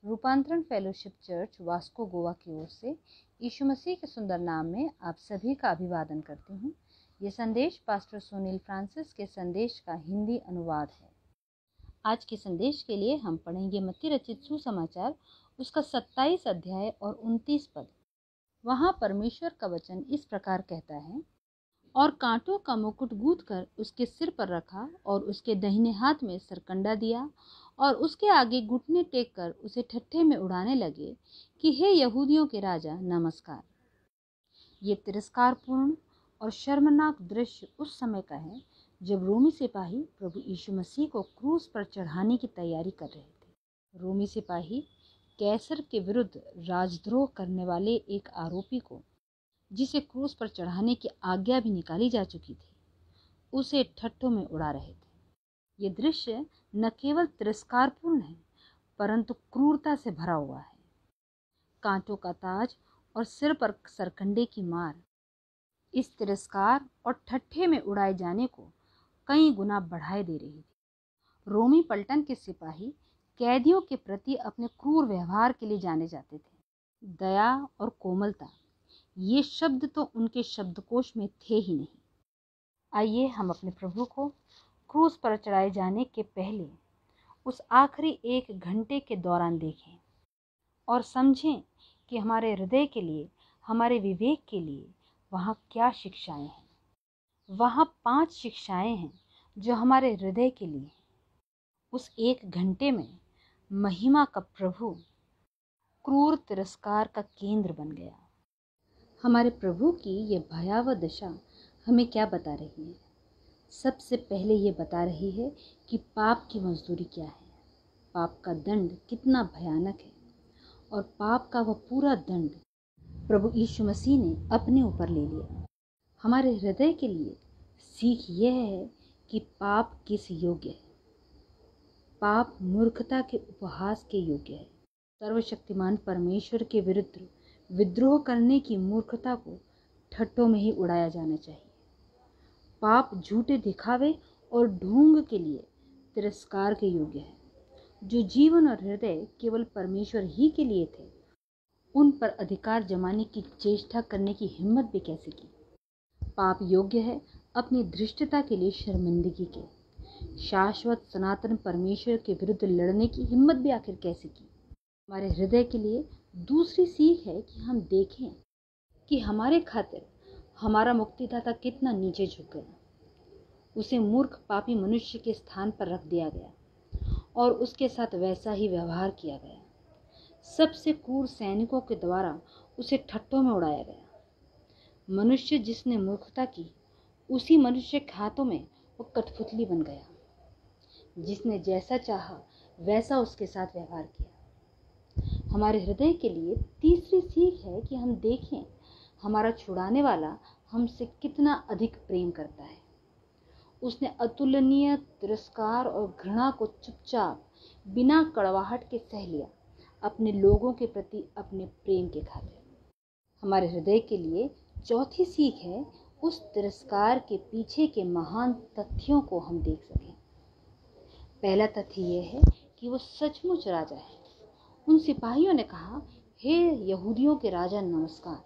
रूपांतरण fellowship church Vasco Goa की ओर से यीशु मसीह के सुंदर नाम में आप सभी का अभिवादन करती हूँ। ये संदेश पास्टर सुनील फ्रांसिस के संदेश का हिंदी अनुवाद है। आज के संदेश के लिए हम पढ़ेंगे मत्ती रचित सुसमाचार उसका 27 अध्याय और 29 पद। वहाँ परमेश्वर का वचन इस प्रकार कहता है, और कांटों का मुकुट गूंथ कर उसके सिर पर रखा और उसके दाहिने हाथ में सरकंडा दिया और उसके आगे घुटने टेक कर उसे ठट्ठे में उड़ाने लगे कि हे यहूदियों के राजा नमस्कार। ये तिरस्कारपूर्ण और शर्मनाक दृश्य उस समय का है जब रोमी सिपाही प्रभु यीशु मसीह को क्रूस पर चढ़ाने की तैयारी कर रहे थे। रोमी सिपाही कैसर के विरुद्ध राजद्रोह करने वाले एक आरोपी को, जिसे क्रूस पर चढ़ाने की आज्ञा भी निकाली जा चुकी थी, उसे ठट्ठों में उड़ा रहे थे। ये दृश्य न केवल तिरस्कारपूर्ण है परंतु क्रूरता से भरा हुआ है। कांटों का ताज और सिर पर सरकंडे की मार इस तिरस्कार और ठट्ठे में उड़ाए जाने को कई गुना बढ़ाए दे रही थी। रोमी पलटन के सिपाही कैदियों के प्रति अपने क्रूर व्यवहार के लिए जाने जाते थे। दया और कोमलता, ये शब्द तो उनके शब्दकोश में थे ही नहीं। आइए हम अपने प्रभु को क्रूस पर चढ़ाए जाने के पहले उस आखिरी 1 घंटे के दौरान देखें और समझें कि हमारे हृदय के लिए, हमारे विवेक के लिए वहाँ क्या शिक्षाएं हैं। वहाँ 5 शिक्षाएं हैं जो हमारे हृदय के लिए हैं। उस 1 घंटे में महिमा का प्रभु क्रूर तिरस्कार का केंद्र बन गया। हमारे प्रभु की ये भयावह दशा हमें क्या बता रही है? सबसे पहले ये बता रही है कि पाप की मजदूरी क्या है, पाप का दंड कितना भयानक है और पाप का वह पूरा दंड प्रभु यीशु मसीह ने अपने ऊपर ले लिया। हमारे हृदय के लिए सीख यह है कि पाप किस योग्य है। पाप मूर्खता के उपहास के योग्य है। सर्वशक्तिमान परमेश्वर के विरुद्ध विद्रोह करने की मूर्खता को ठट्ठों में ही उड़ाया जाना चाहिए। पाप झूठे दिखावे और ढोंग के लिए तिरस्कार के योग्य है। जो जीवन और हृदय केवल परमेश्वर ही के लिए थे, उन पर अधिकार जमाने की चेष्टा करने की हिम्मत भी कैसे की। पाप योग्य है अपनी धृष्टता के लिए शर्मिंदगी के। शाश्वत सनातन परमेश्वर के विरुद्ध लड़ने की हिम्मत भी आखिर कैसे की। हमारे हृदय के लिए दूसरी सीख है कि हम देखें कि हमारे खातिर हमारा मुक्तिदाता कितना नीचे झुक गया। उसे मूर्ख पापी मनुष्य के स्थान पर रख दिया गया और उसके साथ वैसा ही व्यवहार किया गया। सबसे क्रूर सैनिकों के द्वारा उसे ठट्ठों में उड़ाया गया। मनुष्य जिसने मूर्खता की, उसी मनुष्य के हाथों में वो कठपुतली बन गया, जिसने जैसा चाहा वैसा उसके साथ व्यवहार किया। हमारे हृदय के लिए तीसरी सीख है कि हम देखें हमारा छुड़ाने वाला हमसे कितना अधिक प्रेम करता है। उसने अतुलनीय तिरस्कार और घृणा को चुपचाप बिना कड़वाहट के सह लिया, अपने लोगों के प्रति अपने प्रेम के खातिर। हमारे हृदय के लिए चौथी सीख है उस तिरस्कार के पीछे के महान तथ्यों को हम देख सकें। पहला तथ्य यह है कि वो सचमुच राजा है। उन सिपाहियों ने कहा, हे यहूदियों के राजा नमस्कार।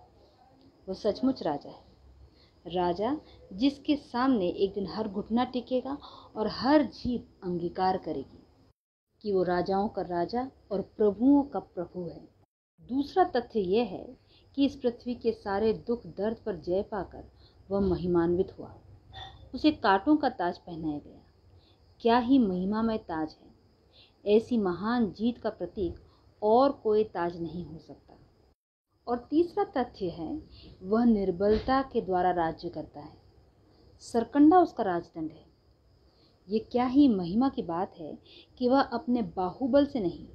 वो सचमुच राजा है, राजा जिसके सामने एक दिन हर घुटना टिकेगा और हर जीभ अंगीकार करेगी कि वो राजाओं का राजा और प्रभुओं का प्रभु है। दूसरा तथ्य यह है कि इस पृथ्वी के सारे दुख दर्द पर जय पाकर वह महिमान्वित हुआ। उसे कांटों का ताज पहनाया गया। क्या ही महिमामय ताज है। ऐसी महान जीत का प्रतीक और कोई ताज नहीं हो सकता। और तीसरा तथ्य है, वह निर्बलता के द्वारा राज्य करता है। सरकंडा उसका राजदंड है। ये क्या ही महिमा की बात है कि वह अपने बाहुबल से नहीं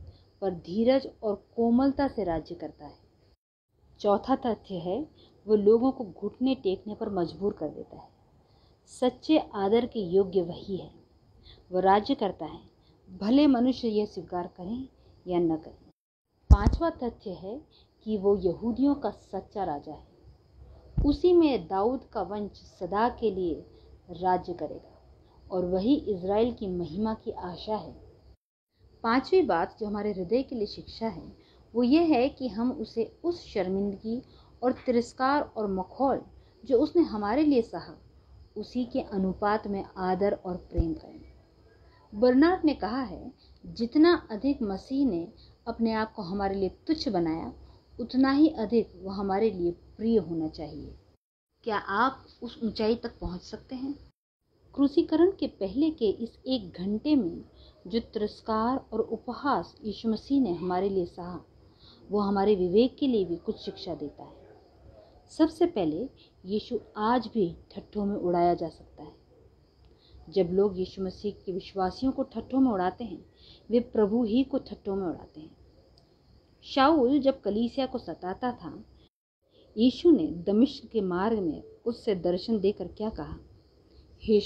पर धीरज और कोमलता से राज्य करता है। चौथा तथ्य है, वह लोगों को घुटने टेकने पर मजबूर कर देता है। सच्चे आदर के योग्य वही है। वह राज्य करता है, भले मनुष्य यह स्वीकार करें या न करें। पांचवा तथ्य है कि वो यहूदियों का सच्चा राजा है। उसी में दाऊद का वंश सदा के लिए राज्य करेगा और वही इज़राइल की महिमा की आशा है। पांचवी बात जो हमारे हृदय के लिए शिक्षा है वो ये है कि हम उसे उस शर्मिंदगी और तिरस्कार और मखौल जो उसने हमारे लिए सहा उसी के अनुपात में आदर और प्रेम करें। बर्नार्ड ने कहा है, जितना अधिक मसीह ने अपने आप को हमारे लिए तुच्छ बनाया उतना ही अधिक वह हमारे लिए प्रिय होना चाहिए। क्या आप उस ऊंचाई तक पहुंच सकते हैं? क्रूसीकरण के पहले के इस 1 घंटे में जो तिरस्कार और उपहास यीशु मसीह ने हमारे लिए सहा वो हमारे विवेक के लिए भी कुछ शिक्षा देता है। सबसे पहले यीशु आज भी ठट्ठों में उड़ाया जा सकता है। जब लोग यीशु मसीह के विश्वासियों को ठट्ठों में उड़ाते हैं वे प्रभु ही को ठट्ठों में उड़ाते हैं। शाऊल जब कलीसिया को सताता था यीशु ने दमिश्क के मार्ग में उससे दर्शन देकर क्या कहा, हे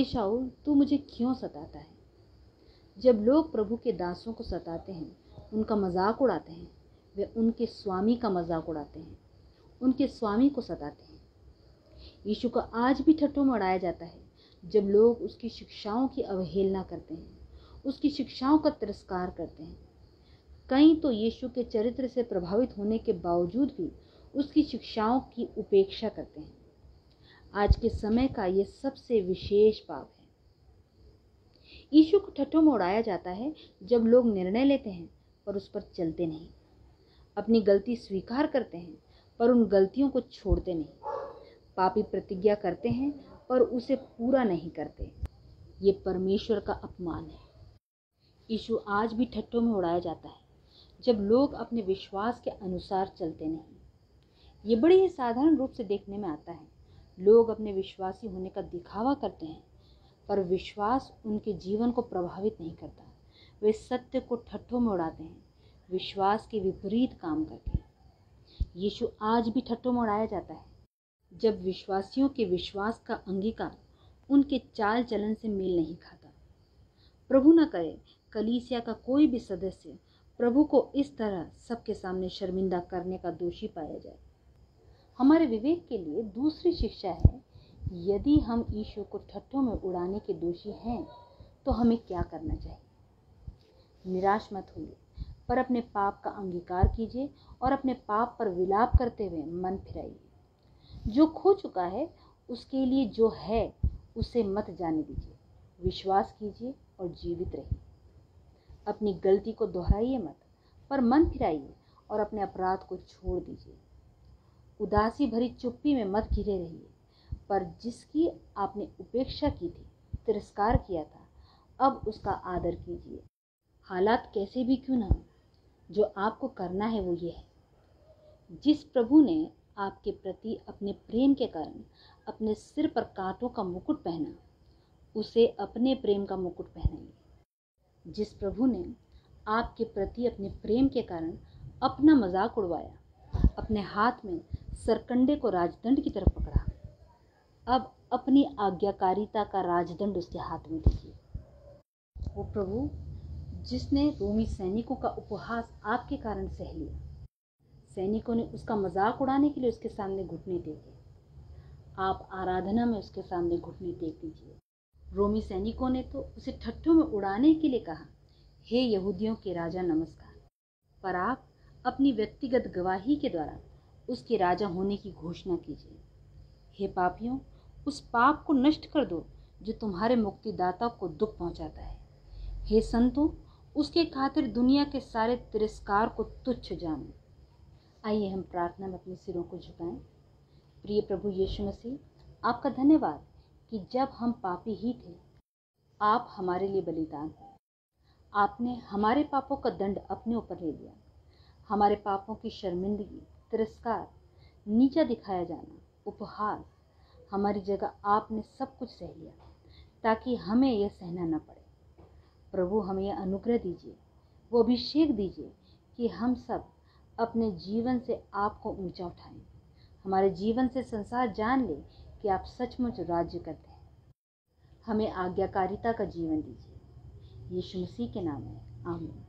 शाऊल तू मुझे क्यों सताता है। जब लोग प्रभु के दासों को सताते हैं उनका मजाक उड़ाते हैं वे उनके स्वामी का मजाक उड़ाते हैं, उनके स्वामी को सताते हैं। यीशु को आज भी ठट्ठों में उड़ाया जाता है जब लोग उसकी शिक्षाओं की अवहेलना करते हैं, उसकी शिक्षाओं का तिरस्कार करते हैं। कई तो यीशु के चरित्र से प्रभावित होने के बावजूद भी उसकी शिक्षाओं की उपेक्षा करते हैं। आज के समय का ये सबसे विशेष पाप है। यीशु को ठट्ठों में उड़ाया जाता है जब लोग निर्णय लेते हैं पर उस पर चलते नहीं, अपनी गलती स्वीकार करते हैं पर उन गलतियों को छोड़ते नहीं, पापी प्रतिज्ञा करते हैं पर उसे पूरा नहीं करते। ये परमेश्वर का अपमान है। यीशु आज भी ठट्ठों में उड़ाया जाता है जब लोग अपने विश्वास के अनुसार चलते नहीं। ये बड़े ही साधारण रूप से देखने में आता है। लोग अपने विश्वासी होने का दिखावा करते हैं पर विश्वास उनके जीवन को प्रभावित नहीं करता। वे सत्य को ठट्ठों में उड़ाते हैं विश्वास के विपरीत काम करके। यीशु आज भी ठट्ठों में उड़ाया जाता है जब विश्वासियों के विश्वास का अंगीकार उनके चाल चलन से मेल नहीं खाता। प्रभु न करे कलीसिया का कोई भी सदस्य प्रभु को इस तरह सबके सामने शर्मिंदा करने का दोषी पाया जाए। हमारे विवेक के लिए दूसरी शिक्षा है, यदि हम यीशु को ठट्ठों में उड़ाने के दोषी हैं तो हमें क्या करना चाहिए। निराश मत होइए पर अपने पाप का अंगीकार कीजिए और अपने पाप पर विलाप करते हुए मन फिराइए। जो खो चुका है उसके लिए जो है उसे मत जाने दीजिए, विश्वास कीजिए और जीवित रहिए। अपनी गलती को दोहराइए मत पर मन फिराइए और अपने अपराध को छोड़ दीजिए। उदासी भरी चुप्पी में मत घिरे रहिए पर जिसकी आपने उपेक्षा की थी, तिरस्कार किया था, अब उसका आदर कीजिए। हालात कैसे भी क्यों ना हो, जो आपको करना है वो ये है, जिस प्रभु ने आपके प्रति अपने प्रेम के कारण अपने सिर पर कांटों का मुकुट पहना उसे अपने प्रेम का मुकुट पहनाइए। जिस प्रभु ने आपके प्रति अपने प्रेम के कारण अपना मजाक उड़वाया, अपने हाथ में सरकंडे को राजदंड की तरफ पकड़ा, अब अपनी आज्ञाकारिता का राजदंड उसके हाथ में दीजिए। वो प्रभु जिसने रोमी सैनिकों का उपहास आपके कारण सह लिया, सैनिकों ने उसका मजाक उड़ाने के लिए उसके सामने घुटने टेके, आप आराधना में उसके सामने घुटने टेक दीजिए। रोमी सैनिकों ने तो उसे ठट्ठों में उड़ाने के लिए कहा, हे यहूदियों के राजा नमस्कार, पर आप अपनी व्यक्तिगत गवाही के द्वारा उसके राजा होने की घोषणा कीजिए। हे पापियों, उस पाप को नष्ट कर दो जो तुम्हारे मुक्तिदाता को दुख पहुंचाता है। हे संतों, उसके खातिर दुनिया के सारे तिरस्कार को तुच्छ जानो। आइए हम प्रार्थना में अपने सिरों को झुकाएं। प्रिय प्रभु यीशु मसीह, आपका धन्यवाद कि जब हम पापी ही थे आप हमारे लिए बलिदान हुए। आपने हमारे पापों का दंड अपने ऊपर ले लिया। हमारे पापों की शर्मिंदगी, तिरस्कार, नीचा दिखाया जाना, उपहास, हमारी जगह आपने सब कुछ सह लिया ताकि हमें यह सहना न पड़े। प्रभु हमें यह अनुग्रह दीजिए, वो अभिषेक दीजिए कि हम सब अपने जीवन से आपको ऊंचा उठाएं। हमारे जीवन से संसार जान ले कि आप सचमुच राज्य करते हैं। हमें आज्ञाकारिता का जीवन दीजिए। यीशु मसीह के नाम में आमीन।